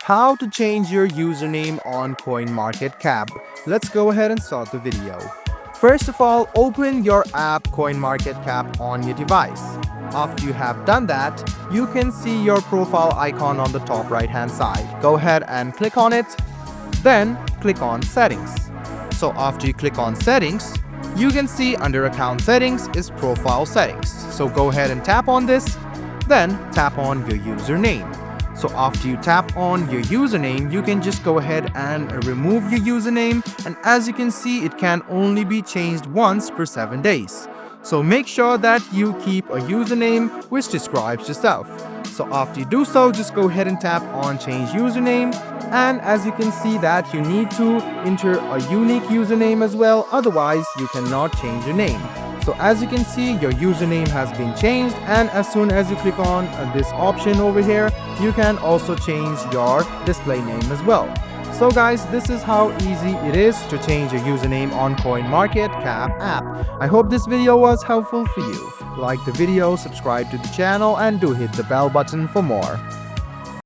How to change your username on CoinMarketCap. Let's go ahead and start the video. First of all, open your app CoinMarketCap on your device. After you have done that, you can see your profile icon on the top right hand side. Go ahead and click on it, then click on Settings. So after you click on Settings, you can see under Account Settings is Profile Settings. So go ahead and tap on this, then tap on your username. So after you tap on your username, you can just go ahead and remove your username, and as you can see, it can only be changed once per 7 days. So make sure that you keep a username which describes yourself. So after you do so, just go ahead and tap on change username, and as you can see that you need to enter a unique username as well, otherwise you cannot change your name. So as you can see, your username has been changed, and as soon as you click on this option over here, you can also change your display name as well. So guys, this is how easy it is to change your username on CoinMarketCap app. I hope this video was helpful for you. Like the video, subscribe to the channel, and do hit the bell button for more.